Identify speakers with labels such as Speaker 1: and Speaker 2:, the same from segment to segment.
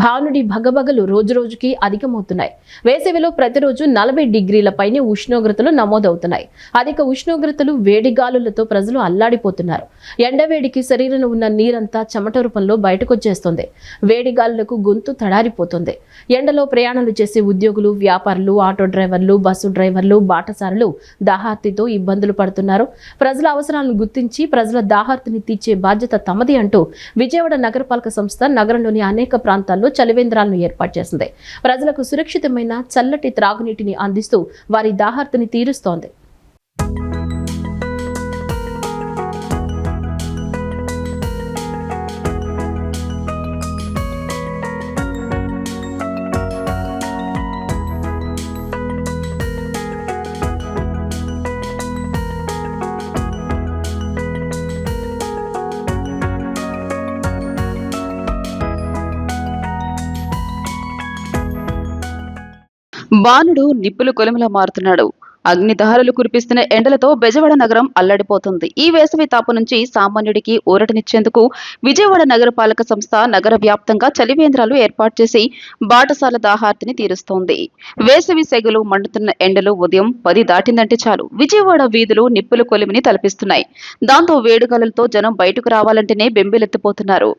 Speaker 1: భానుడి భగభగలు రోజురోజుకి అధికమవుతున్నాయి. వేసవిలో ప్రతిరోజు 40 డిగ్రీల పైనే ఉష్ణోగ్రతలు నమోదవుతున్నాయి. అధిక ఉష్ణోగ్రతలు, వేడి గాలులతో ప్రజలు అల్లాడిపోతున్నారు. ఎండవేడికి శరీరంలో ఉన్న నీరంతా చెమట రూపంలో బయటకొచ్చేస్తుంది. వేడి గాలులకు గొంతు తడారిపోతుంది. ఎండలో ప్రయాణాలు చేసే ఉద్యోగులు, వ్యాపారులు, ఆటో డ్రైవర్లు, బస్సు డ్రైవర్లు, బాటసారులు దాహార్తితో ఇబ్బందులు పడుతున్నారు. ప్రజల అవసరాలను గుర్తించి ప్రజల దాహార్తిని తీర్చే బాధ్యత తమది అంటూ విజయవాడ నగరపాలక సంస్థ నగరంలోని అనేక ప్రాంతాల్లో చలివేంద్రాలను ఏర్పాటు చేసింది. ప్రజలకు సురక్షితమైన చల్లటి త్రాగునీటిని అందిస్తూ వారి దాహార్తిని తీరుస్తోంది.
Speaker 2: బాణుడు నిప్పులు కొలిమిలా మారుతున్నాడు. అగ్నిదహనలు కురిపిస్తున్న ఎండలతో బెజవాడ నగరం అల్లడిపోతుంది. ఈ వేసవి తాపం నుంచి సామాన్యుడికి ఊరటనిచ్చేందుకు విజయవాడ నగరపాలక సంస్థ నగర వ్యాప్తంగా చలివేంద్రాలు ఏర్పాటు చేసి బాటసాల దాహార్తిని తీరుస్తోంది. వేసవి సెగలు మండుతున్న ఎండలు ఉదయం 10 దాటిందంటే చాలు విజయవాడ వీధులు నిప్పుల కొలిమిని తలపిస్తున్నాయి. దాంతో వేడుగాలతో జనం బయటకు రావాలంటేనే బెంబేలెత్తిపోతున్నారు.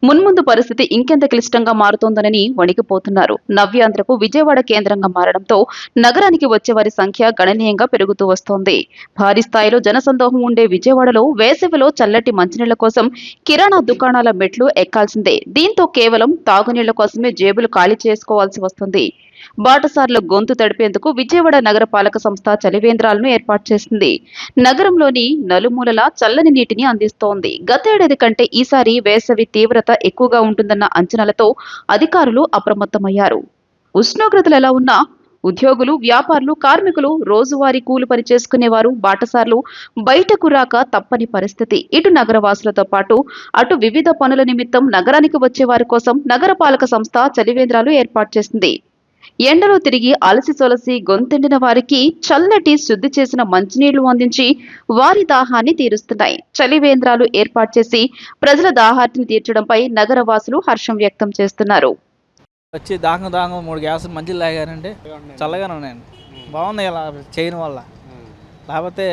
Speaker 2: మున్ముందు పరిస్థితి ఇంకెంత క్లిష్టంగా మారుతోందనని వణికిపోతున్నారు. నవ్యాంధ్రకు విజయవాడ కేంద్రంగా మారడంతో నగరానికి వచ్చేవారి సంఖ్య గణనీయంగా పెరుగుతూ వస్తోంది. భారీ స్థాయిలో జనసందోహం ఉండే విజయవాడలో వేసవిలో చల్లటి మంచినీళ్ల కోసం కిరాణా దుకాణాల మెట్లు ఎక్కాల్సిందే. దీంతో కేవలం తాగునీళ్ల కోసమే జేబులు ఖాళీ చేసుకోవాల్సి వస్తుంది. బాటసార్ల గొంతు తడిపేందుకు విజయవాడ నగరపాలక సంస్థ చలివేంద్రాలను ఏర్పాటు చేసింది. నగరంలోని నలుమూలలా చల్లని నీటిని అందిస్తోంది. గతేడాది కంటే ఈసారి వేసవి తీవ్రత ఎక్కువగా ఉంటుందన్న అంచనాలతో అధికారులు అప్రమత్తమయ్యారు. ఉష్ణోగ్రతలు ఎలా ఉన్నా ఉద్యోగులు, వ్యాపారులు, కార్మికులు, రోజువారీ కూలి పని చేసుకునేవారు, బాటసార్లు బయటకు రాక తప్పని పరిస్థితి. ఇటు నగరవాసులతో పాటు అటు వివిధ పనుల నిమిత్తం నగరానికి వచ్చేవారి కోసం నగరపాలక సంస్థ చలివేంద్రాలు ఏర్పాటు చేసింది. ఎండలో తిరిగి అలసి సొలసి గొంతెండిన వారికి చల్లటి శుద్ధి చేసిన మంచినీళ్లు అందించి వారి దాహాన్ని తీరుస్తున్నాయి. చలివేంద్రాలు ఏర్పాటు చేసి ప్రజల దాహార్తిని తీర్చడంపై నగరవాసులు హర్షం వ్యక్తం చేస్తున్నారు.
Speaker 3: వచ్చి దాహం 3 గ్యాసులు మంచిలు తాగానండి. చల్లగానే ఉన్నాయండి. బాగుంది ఇలా చేయడం వల్ల. లేకపోతే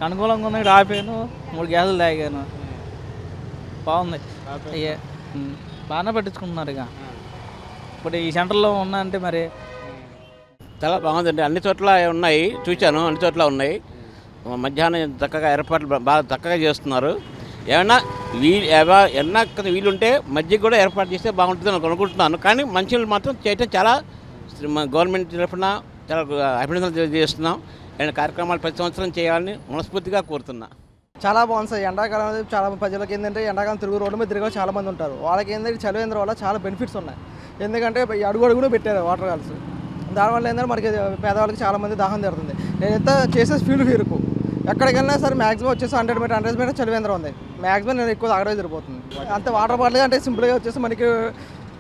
Speaker 3: అనుకూలంగా ఉన్నాయి. ఆపాను, 3 గ్యాసులు తాగాను. బాగుంది. బాగానే పట్టించుకుంటున్నారు. ఇక ఇప్పుడు ఈ సెంటర్లో ఉన్నా అంటే మరి
Speaker 4: చాలా బాగుందండి. అన్ని చోట్ల ఉన్నాయి, చూశాను. అన్ని చోట్ల ఉన్నాయి. మధ్యాహ్నం చక్కగా ఏర్పాట్లు బాగా చక్కగా చేస్తున్నారు. ఏమన్నా వీలుంటే మధ్య కూడా ఏర్పాటు చేస్తే బాగుంటుంది అని అనుకుంటున్నాను. కానీ మంచినీళ్ళు మాత్రం చేయటం చాలా గవర్నమెంట్ తరఫున చాలా అభినందనలు తెలియజేస్తున్నాం. అండ్ కార్యక్రమాలు ప్రతి సంవత్సరం చేయాలని మనస్ఫూర్తిగా కోరుతున్నా.
Speaker 5: చాలా బాగుంది సార్. ఎండాకాలం చాలా ప్రజలకు ఏంటంటే ఎండాకాలం రోడ్డు మీద తిరిగే చాలా మంది ఉంటారు. వాళ్ళకి ఏంటంటే చలివేంద్రం వల్ల చాలా బెనిఫిట్స్ ఉన్నాయి. ఎందుకంటే అడుగును పెట్టారు వాటర్ ఫాల్స్. దానివల్ల ఏంటంటే మనకి పేదవాళ్ళకి చాలా మంది దాహం తీరుతుంది. నేనైతే చేసే స్పీడ్ ఫీరుకు ఎక్కడికి వెళ్ళినా సరే మ్యాక్సిమం వచ్చేసి 100 మీటర్ చలివేంద్రం ఉంది. మ్యాక్సిమం నేను ఎక్కువ తాగడం సరిపోతుంది. అంతే వాటర్ బాటిల్ అంటే సింపుల్గా వచ్చేసి మనకి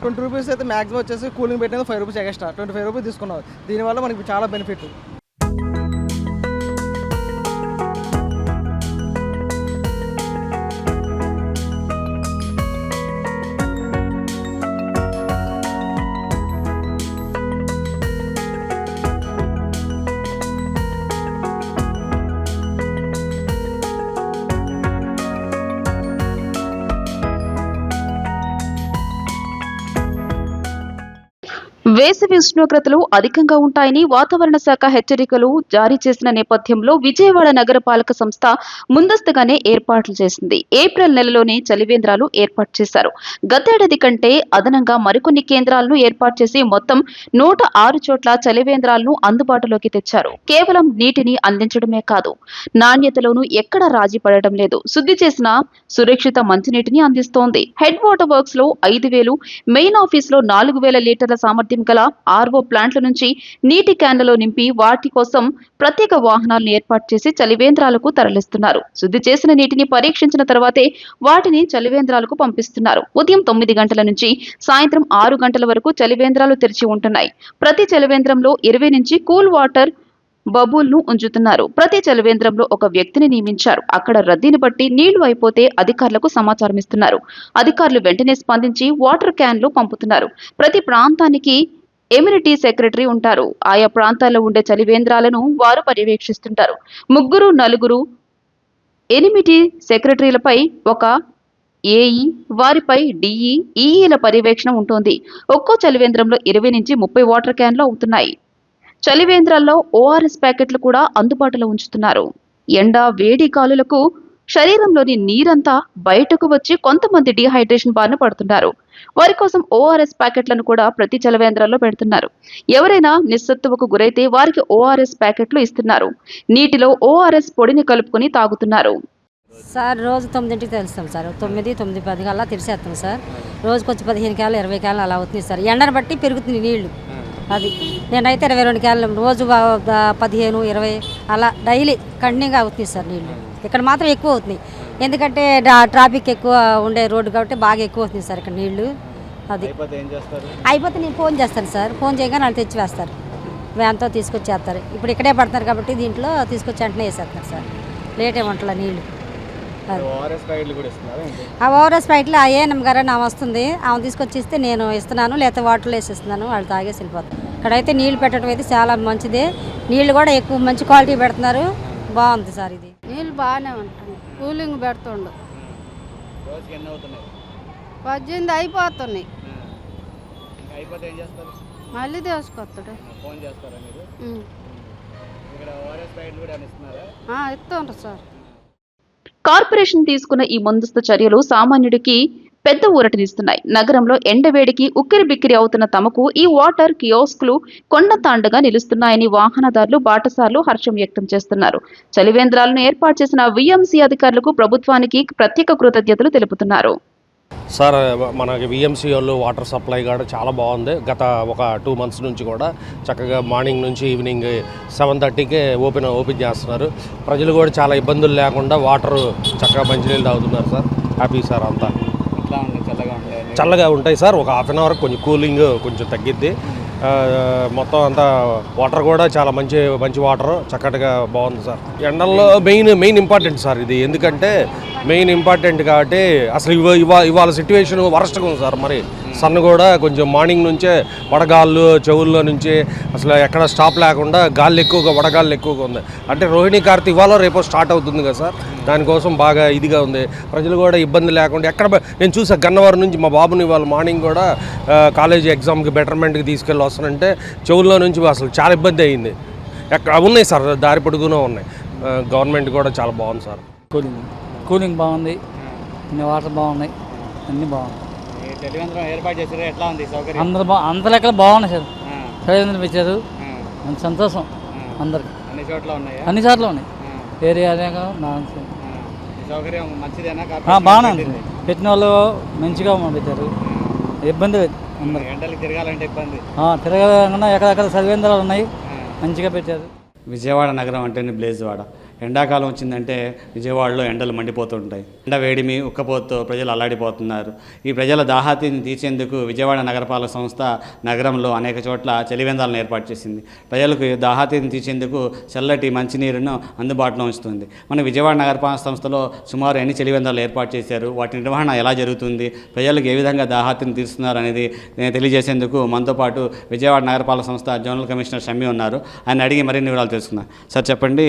Speaker 5: 20 రూపీస్ అయితే మ్యాక్సిమం వచ్చేసి కూలింగ్ పెట్టినది 5 రూపీస్ ఎక్స్ట్రా 25 రూపీస్ తీసుకున్నారు. దీనివల్ల మనకి చాలా బెనిఫిట్.
Speaker 2: వేసవి ఉష్ణోగ్రతలు అధికంగా ఉంటాయని వాతావరణ శాఖ హెచ్చరికలు జారీ చేసిన నేపథ్యంలో విజయవాడ నగరపాలక సంస్థ ముందస్తుగానే ఏర్పాట్లు చేసింది. ఏప్రిల్ నెలలోనే చలివేంద్రాలు ఏర్పాటు చేశారు. గతేడాది కంటే అదనంగా మరికొన్ని కేంద్రాలను ఏర్పాటు చేసి మొత్తం 106 చోట్ల చలివేంద్రాలను అందుబాటులోకి తెచ్చారు. కేవలం నీటిని అందించడమే కాదు, నాణ్యతలోనూ ఎక్కడా రాజీ పడటం లేదు. శుద్ధి చేసిన సురక్షిత మంచినీటిని అందిస్తోంది. హెడ్ వాటర్ వర్క్స్ లో 5,000, మెయిన్ ఆఫీస్ లో 4,000 లీటర్ల సామర్థ్యం గల ఆర్వో ప్లాంట్ల నుంచి నీటి క్యాన్లలో నింపి వాటి కోసం ప్రత్యేక వాహనాలను ఏర్పాటు చేసి చలివేంద్రాలకు తరలిస్తున్నారు. శుద్ధి చేసిన నీటిని పరీక్షించిన తర్వాతే వాటిని చలివేంద్రాలకు పంపిస్తున్నారు. ఉదయం 9 గంటల నుంచి సాయంత్రం 6 గంటల వరకు చలివేంద్రాలు తెరిచి ఉంటున్నాయి. ప్రతి చలివేంద్రంలో 20 నుంచి కూల్ వాటర్ బబుల్ను ఉంచుతున్నారు. ప్రతి చలివేంద్రంలో ఒక వ్యక్తిని నియమించారు. అక్కడ రద్దీని బట్టి నీళ్లు అయిపోతే అధికారులకు సమాచారం ఇస్తున్నారు. అధికారులు వెంటనే స్పందించి వాటర్ క్యాన్లు పంపుతున్నారు. ప్రతి ప్రాంతానికి ఎమ్యూనిటీ సెక్రటరీ ఉంటారు. ఆయా ప్రాంతాల్లో ఉండే చలివేంద్రాలను వారు పర్యవేక్షిస్తుంటారు. 3, 4, 8 సెక్రటరీలపై ఒక ఏఈ, వారిపై డిఈ, ఈఈల పర్యవేక్షణ ఉంటుంది. ఒక్కో చలివేంద్రంలో 20 నుంచి 30 వాటర్ క్యాన్లు అవుతున్నాయి. చలివేంద్రాల్లో ఓఆర్ఎస్ ప్యాకెట్లు కూడా అందుబాటులో ఉంచుతున్నారు. ఎండ, వేడి గాలులకు శరీరంలోని నీరంతా బయటకు వచ్చి కొంతమంది డీహైడ్రేషన్ బారిన పడుతున్నారు. వారి కోసం ఓఆర్ఎస్ ప్యాకెట్లను కూడా ప్రతి చలివేంద్రాల్లో పెడుతున్నారు. ఎవరైనా నిస్సత్తువకు గురైతే వారికి ఓఆర్ఎస్ ప్యాకెట్లు ఇస్తున్నారు. నీటిలో ఓఆర్ఎస్ పొడిని కలుపుకొని తాగుతున్నారు.
Speaker 6: సార్ రోజు 9ంటికి తెలుస్తాం సార్. 9, 9:10 కల్లా తెరిసేస్తాం సార్. రోజుకి వచ్చి 15 క్యాన్లు 20 క్యాన్లు అలా అవుతుంది సార్. ఎండను బట్టి పెరుగుతుంది నీళ్లు. అది నేనైతే 22 క్యాన్లు రోజు 15, 20 అలా డైలీ కంటిన్యూగా అవుతుంది సార్ నీళ్లు. ఇక్కడ మాత్రం ఎక్కువ అవుతుంది, ఎందుకంటే ట్రాఫిక్ ఎక్కువ ఉండే రోడ్డు కాబట్టి బాగా ఎక్కువ అవుతుంది సార్ ఇక్కడ నీళ్లు. అది అయిపోతే నేను ఫోన్ చేస్తాను సార్. ఫోన్ చేయగానే వాళ్ళు తెచ్చి వేస్తారు, వ్యాన్తో తీసుకొచ్చేస్తారు. ఇప్పుడు ఇక్కడే పడతారు కాబట్టి దీంట్లో తీసుకొచ్చి వెంటనే వేసేస్తారు సార్. లేట్ ఏమంటలా నీళ్లు. ఆ ఓఆర్ఎస్ ప్యాకెట్లు ఆ ఏఎన్ఎం గారు నా వస్తుంది, ఆమె తీసుకొచ్చి ఇస్తే నేను ఇస్తున్నాను, లేకపోతే వాటర్లో వేసిస్తున్నాను, వాళ్ళు తాగేసి వెళ్ళిపోతారు. ఇక్కడైతే నీళ్లు పెట్టడం అయితే చాలా మంచిది. నీళ్లు కూడా ఎక్కువ మంచి క్వాలిటీ పెడుతున్నారు, బాగుంది సార్. ఇది
Speaker 7: నీళ్ళు బాగానే ఉంటుంది, కూలింగ్ పెడుతుండు. 18 అయిపోతున్నాయి, మళ్ళీ తీసుకొస్తాడు. ఇస్తుండ్రు సార్.
Speaker 2: కార్పొరేషన్ తీసుకున్న ఈ ముందస్తు చర్యలు సామాన్యుడికి పెద్ద ఊరటనిస్తున్నాయి. నగరంలో ఎండవేడికి ఉక్కిరిబిక్కిరి అవుతున్న తమకు ఈ వాటర్ కియోస్క్లు కొండతాండగా నిలుస్తున్నాయని వాహనదారులు, బాటసార్లు హర్షం వ్యక్తం చేస్తున్నారు. చలివేంద్రాలను ఏర్పాటు చేసిన విఎంసీ అధికారులకు, ప్రభుత్వానికి ప్రత్యేక కృతజ్ఞతలు తెలుపుతున్నారు.
Speaker 8: సార్, మనకి విఎంసీ వాళ్ళు వాటర్ సప్లై కూడా చాలా బాగుంది. గత ఒక 2 months నుంచి కూడా చక్కగా మార్నింగ్ నుంచి ఈవినింగ్ 7:30కే ఓపెన్ చేస్తున్నారు. ప్రజలు కూడా చాలా ఇబ్బందులు లేకుండా వాటర్ చక్కగా మంచినీళ్ళు తాగుతున్నారు సార్. Happy sir. అంతా చల్లగా ఉంటాయి సార్. ఒక హాఫ్ అన్ అవర్ కొంచెం కూలింగ్ కొంచెం తగ్గిద్ది. మొత్తం అంతా వాటర్ కూడా చాలా మంచి వాటర్ చక్కటిగా బాగుంది సార్. ఎండల్లో మెయిన్ ఇంపార్టెంట్ సార్ ఇది, ఎందుకంటే మెయిన్ ఇంపార్టెంట్ కాబట్టి అసలు ఇవాళ సిచ్యువేషన్ వరస్ట్గా ఉంది సార్. మరి సన్ కూడా కొంచెం మార్నింగ్ నుంచే వడగాళ్ళు చెవుల్లో నుంచి అసలు ఎక్కడ స్టాప్ లేకుండా వడగాళ్ళు ఎక్కువగా ఉంది. అంటే రోహిణి కార్తీ ఇవాళ రేపో స్టార్ట్ అవుతుంది కదా సార్, దానికోసం బాగా ఇదిగా ఉంది. ప్రజలు కూడా ఇబ్బంది లేకుండా నేను చూసా గన్నవరం నుంచి మా బాబుని ఇవాళ మార్నింగ్ కూడా కాలేజీ ఎగ్జామ్కి బెటర్మెంట్కి తీసుకెళ్ళి వస్తానంటే చెవుల్లో నుంచి అసలు చాలా ఇబ్బంది అయింది. ఉన్నాయి సార్, దారి పొడుగునే ఉన్నాయి. గవర్నమెంట్ కూడా చాలా బాగుంది సార్.
Speaker 3: కూలింగ్ బాగుంది, వాటర్ బాగున్నాయి, అన్నీ బాగున్నాయి. అందరు లెక్కల బాగున్నాయి సార్. చలివేంద్రం పెట్టారు, మంచి సంతోషం అందరికి. అన్ని చోట్ల ఉన్నాయి. ఏరియా బాగానే ఉంది. పెట్టిన వాళ్ళు మంచిగా పెట్టారు, ఇబ్బంది లేదు. తిరగాలన్నా ఎక్కడెక్కడ చలివేంద్రాలు ఉన్నాయి, మంచిగా పెట్టారు.
Speaker 9: విజయవాడ నగరం అంటేనే బ్లేజ్వాడ. ఎండాకాలం వచ్చిందంటే విజయవాడలో ఎండలు మండిపోతుంటాయి. ఎండ వేడిమి ఉక్కపోతూ ప్రజలు అల్లాడిపోతున్నారు. ఈ ప్రజల దాహాతిని తీర్చేందుకు విజయవాడ నగరపాలక సంస్థ నగరంలో అనేక చోట్ల చలివేంద్రాలను ఏర్పాటు చేసింది. ప్రజలకు దాహాతిని తీర్చేందుకు చల్లటి మంచినీరును అందుబాటులో ఉంచుతుంది. మన విజయవాడ నగరపాలక సంస్థలో సుమారు ఎన్ని చలివేంద్రాలు ఏర్పాటు చేశారు, వాటి నిర్వహణ ఎలా జరుగుతుంది, ప్రజలకు ఏ విధంగా దాహాతిని తీరుస్తున్నారు అనేది తెలియజేసేందుకు మనతో పాటు విజయవాడ నగరపాలక సంస్థ జనరల్ కమిషనర్ షమ్మి ఉన్నారు. ఆయన అడిగి మరిన్ని వివరాలు తెలుసుకుందాం. సార్ చెప్పండి,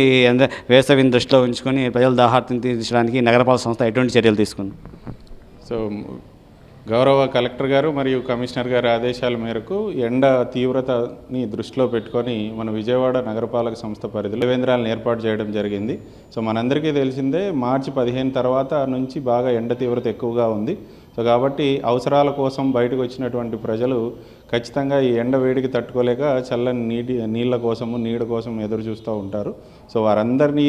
Speaker 9: వేసవిని దృష్టిలో ఉంచుకొని ప్రజల దాహార్తిని తీర్చడానికి నగరపాలక సంస్థ ఎటువంటి చర్యలు తీసుకుంది?
Speaker 10: సో గౌరవ కలెక్టర్ గారు మరియు కమిషనర్ గారి ఆదేశాల మేరకు ఎండ తీవ్రతని దృష్టిలో పెట్టుకొని మన విజయవాడ నగరపాలక సంస్థ పరిధిలో చలివేంద్రాలను ఏర్పాటు చేయడం జరిగింది. సో మనందరికీ తెలిసిందే, మార్చి 15 తర్వాత నుంచి బాగా ఎండ తీవ్రత ఎక్కువగా ఉంది. సో కాబట్టి అవసరాల కోసం బయటకు వచ్చినటువంటి ప్రజలు ఖచ్చితంగా ఈ ఎండ వేడికి తట్టుకోలేక చల్లని నీళ్ళ కోసము నీడ కోసం ఎదురు చూస్తూ ఉంటారు. సో వారందరినీ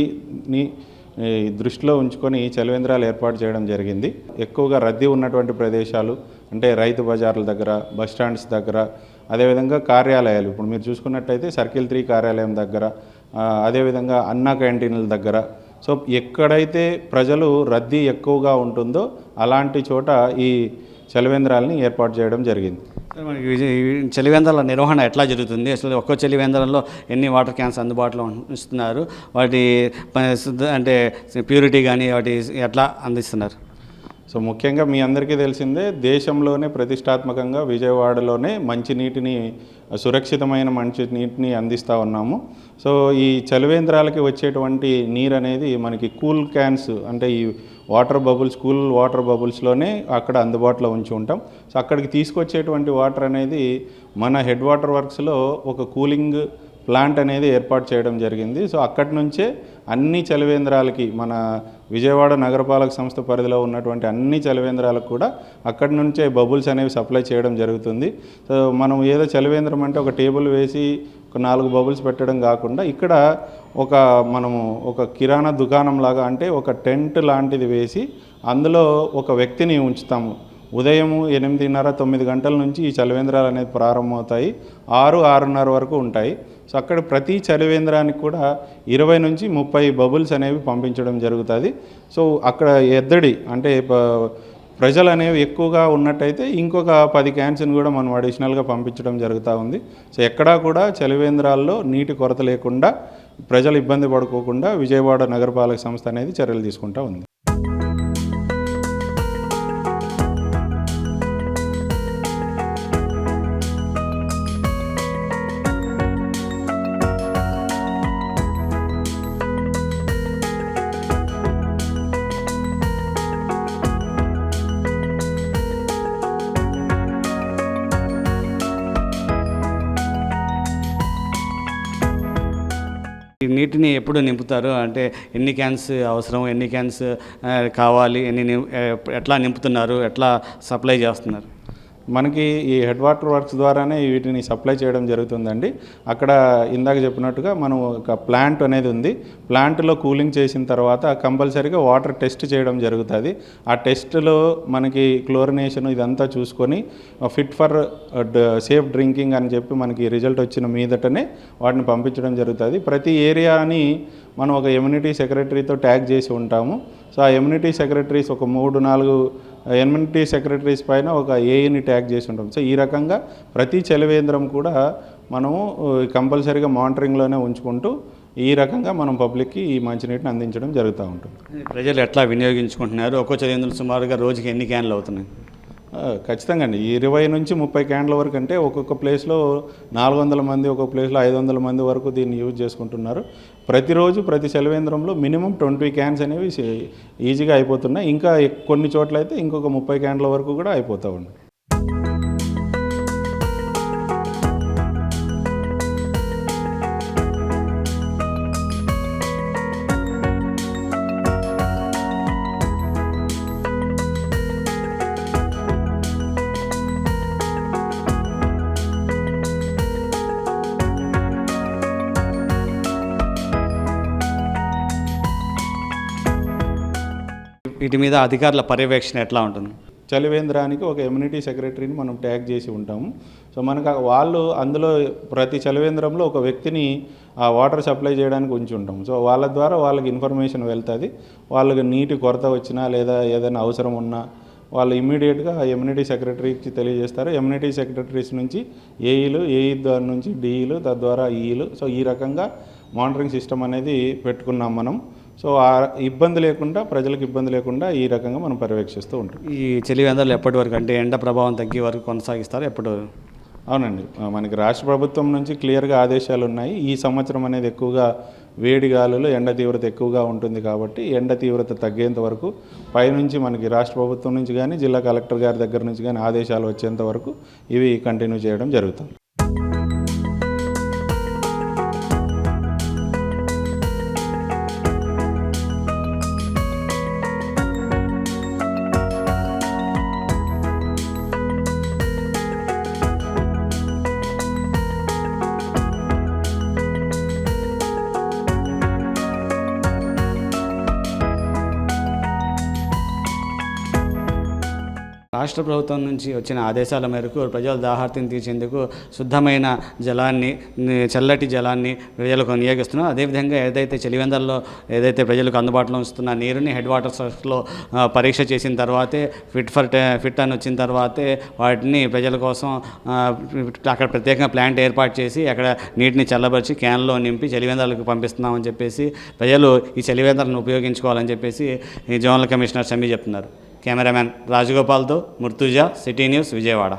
Speaker 10: దృష్టిలో ఉంచుకొని చలివేంద్రాలు ఏర్పాటు చేయడం జరిగింది. ఎక్కువగా రద్దీ ఉన్నటువంటి ప్రదేశాలు అంటే రైతు బజార్ల దగ్గర, బస్ స్టాండ్స్ దగ్గర, అదేవిధంగా కార్యాలయాలు, ఇప్పుడు మీరు చూసుకున్నట్టయితే సర్కిల్ 3 కార్యాలయం దగ్గర, అదేవిధంగా అన్నా క్యాంటీన్ల దగ్గర, సో ఎక్కడైతే ప్రజలు రద్దీ ఎక్కువగా ఉంటుందో అలాంటి చోట ఈ చలివేంద్రాలని ఏర్పాటు చేయడం జరిగింది.
Speaker 9: మనకి చలివేంద్రాల నిర్వహణ ఎట్లా జరుగుతుంది, అసలు ఒక్కో చలివేంద్రంలో ఎన్ని వాటర్ క్యాన్స్ అందుబాటులో ఇస్తున్నారు, వాటి అంటే ప్యూరిటీ కానీ వాటి ఎట్లా అందిస్తున్నారు?
Speaker 10: సో ముఖ్యంగా మీ అందరికీ తెలిసిందే, దేశంలోనే ప్రతిష్టాత్మకంగా విజయవాడలోనే మంచినీటిని, సురక్షితమైన మంచినీటిని అందిస్తూ ఉన్నాము. సో ఈ చలివేంద్రాలకి వచ్చేటువంటి నీరు అనేది మనకి కూల్ క్యాన్స్, అంటే ఈ వాటర్ బబుల్స్, కూల్ వాటర్ బబుల్స్లోనే అక్కడ అందుబాటులో ఉంచి ఉంటాం. సో అక్కడికి తీసుకొచ్చేటువంటి వాటర్ అనేది మన హెడ్ వాటర్ వర్క్స్లో ఒక కూలింగ్ ప్లాంట్ అనేది ఏర్పాటు చేయడం జరిగింది. సో అక్కడి నుంచే అన్ని చలివేంద్రాలకి, మన విజయవాడ నగరపాలక సంస్థ పరిధిలో ఉన్నటువంటి అన్ని చలివేంద్రాలకు కూడా అక్కడి నుంచే బబుల్స్ అనేవి సప్లై చేయడం జరుగుతుంది. సో మనం ఏదో చలివేంద్రం అంటే ఒక టేబుల్ వేసి ఒక 4 బబుల్స్ పెట్టడం కాకుండా, ఇక్కడ మనము ఒక కిరాణా దుకాణం లాగా, అంటే ఒక టెంట్ లాంటిది వేసి అందులో ఒక వ్యక్తిని ఉంచుతాము. ఉదయం 8:30-9 గంటల నుంచి ఈ చలివేంద్రాలు అనేది ప్రారంభమవుతాయి. 6-6:30 వరకు ఉంటాయి. సో అక్కడ ప్రతి చలివేంద్రానికి కూడా 20 నుంచి 30 బబుల్స్ అనేవి పంపించడం జరుగుతుంది. సో అక్కడ ఎద్దడి, అంటే ప్రజలు అనేవి ఎక్కువగా ఉన్నట్టయితే ఇంకొక 10 క్యాన్స్ని కూడా మనం అడిషనల్గా పంపించడం జరుగుతూ ఉంది. సో ఎక్కడా కూడా చలివేంద్రాల్లో నీటి కొరత లేకుండా, ప్రజలు ఇబ్బంది పడుకోకుండా విజయవాడ నగరపాలక సంస్థ అనేది చర్యలు తీసుకుంటూ ఉంది.
Speaker 9: ఈ నీటిని ఎప్పుడు నింపుతారు, అంటే ఎన్ని క్యాన్స్ అవసరం, ఎన్ని క్యాన్స్ కావాలి, ఎట్లా నింపుతున్నారు, ఎట్లా సప్లై చేస్తున్నారు?
Speaker 10: మనకి ఈ హెడ్ వాటర్ వర్క్స్ ద్వారానే వీటిని సప్లై చేయడం జరుగుతుందండి. అక్కడ ఇందాక చెప్పినట్టుగా మనం ఒక ప్లాంట్ అనేది ఉంది. ప్లాంట్లో కూలింగ్ చేసిన తర్వాత కంపల్సరీగా వాటర్ టెస్ట్ చేయడం జరుగుతుంది. ఆ టెస్ట్లో మనకి క్లోరినేషన్ ఇదంతా చూసుకొని ఫిట్ ఫర్ సేఫ్ డ్రింకింగ్ అని చెప్పి మనకి రిజల్ట్ వచ్చిన మీదటనే వాటిని పంపించడం జరుగుతుంది. ప్రతి ఏరియాని మనం ఒక ఎమ్యూనిటీ సెక్రటరీతో ట్యాగ్ చేసి ఉంటాము. సో ఆ ఎమ్యూనిటీ సెక్రటరీస్ ఒక 3-4 ఎమ్యూనిటీ సెక్రటరీస్ పైన ఒక ఏఈని ట్యాగ్ చేసి ఉంటాం. సో ఈ రకంగా ప్రతి చలివేంద్రం కూడా మనము కంపల్సరీగా మానిటరింగ్లోనే ఉంచుకుంటూ ఈ రకంగా మనం పబ్లిక్కి ఈ మంచినీటిని అందించడం జరుగుతూ ఉంటుంది.
Speaker 9: ప్రజలు ఎట్లా వినియోగించుకుంటున్నారు? ఒక్కో చలివేంద్రం సుమారుగా రోజుకి ఎన్ని క్యాన్లు అవుతున్నాయి?
Speaker 10: ఖచ్చితంగా అండి, 20 నుంచి 30 క్యాన్ల వరకు, అంటే ఒక్కొక్క ప్లేస్లో 400 మంది, ఒక్కొక్క ప్లేస్లో 500 మంది వరకు దీన్ని యూజ్ చేసుకుంటున్నారు. ప్రతిరోజు ప్రతి చలివేంద్రంలో మినిమం 20 క్యాన్స్ అనేవి ఈజీగా అయిపోతున్నాయి. ఇంకా కొన్ని చోట్ల అయితే ఇంకొక 30 క్యాన్ల వరకు కూడా అయిపోతూ ఉంది.
Speaker 9: వీటి మీద అధికారుల పర్యవేక్షణ ఎట్లా ఉంటుంది?
Speaker 10: చలివేంద్రానికి ఒక ఎమ్యూనిటీ సెక్రటరీని మనం ట్యాగ్ చేసి ఉంటాము. సో మనకు వాళ్ళు అందులో ప్రతి చలివేంద్రంలో ఒక వ్యక్తిని ఆ వాటర్ సప్లై చేయడానికి ఉంచి ఉంటాము. సో వాళ్ళ ద్వారా వాళ్ళకి ఇన్ఫర్మేషన్ వెళ్తుంది. వాళ్ళకి నీటి కొరత వచ్చినా లేదా ఏదైనా అవసరం ఉన్నా వాళ్ళు ఇమ్మీడియట్గా ఎమ్యూనిటీ సెక్రటరీకి తెలియజేస్తారు. ఎమ్యూనిటీ సెక్రటరీస్ నుంచి ఏఈలు, ఏఈ దాని నుంచి డిఈలు, తద్వారా ఈఈలు. సో ఈ రకంగా మానిటరింగ్ సిస్టమ్ అనేది పెట్టుకున్నాం మనం. సో ఆ ఇబ్బంది లేకుండా, ప్రజలకు ఇబ్బంది లేకుండా ఈ రకంగా మనం పర్యవేక్షిస్తూ ఉంటాం.
Speaker 9: ఈ చలివేంద్రాలు ఎప్పటి వరకు, అంటే ఎండ ప్రభావం తగ్గే వరకు కొనసాగిస్తారు ఎప్పుడు?
Speaker 10: అవునండి, మనకి రాష్ట్ర ప్రభుత్వం నుంచి క్లియర్గా ఆదేశాలు ఉన్నాయి. ఈ సంవత్సరం అనేది ఎక్కువగా వేడి గాలులు, ఎండ తీవ్రత ఎక్కువగా ఉంటుంది కాబట్టి ఎండ తీవ్రత తగ్గేంత వరకు పైనుంచి మనకి రాష్ట్ర ప్రభుత్వం నుంచి కానీ, జిల్లా కలెక్టర్ గారి దగ్గర నుంచి కానీ ఆదేశాలు వచ్చేంత వరకు ఇవి కంటిన్యూ చేయడం జరుగుతుంది.
Speaker 9: రాష్ట్ర రాష్ట్ర ప్రభుత్వం నుంచి వచ్చిన ఆదేశాల మేరకు ప్రజల దాహార్తిని తీర్చేందుకు శుద్ధమైన జలాన్ని, చల్లటి జలాన్ని ప్రజలకు వినియోగిస్తున్నాం. అదేవిధంగా ఏదైతే చలివేంద్రాల్లో ఏదైతే ప్రజలకు అందుబాటులో ఉంచుతున్న నీరుని హెడ్ వాటర్ సోర్స్లో పరీక్ష చేసిన తర్వాతే ఫిట్ అని వచ్చిన తర్వాతే వాటిని ప్రజల కోసం అక్కడ ప్రత్యేకంగా ప్లాంట్ ఏర్పాటు చేసి అక్కడ నీటిని చల్లబరిచి క్యాన్లో నింపి చలివేంద్రాలకు పంపిస్తున్నామని చెప్పేసి ప్రజలు ఈ చలివేంద్రాలను ఉపయోగించుకోవాలని చెప్పేసి ఈ జోనల్ కమిషనర్ షమీ చెప్తున్నారు. కెమెరామ్యాన్ రాజగోపాల్తో ముర్తుజా, సిటీ న్యూస్, విజయవాడ.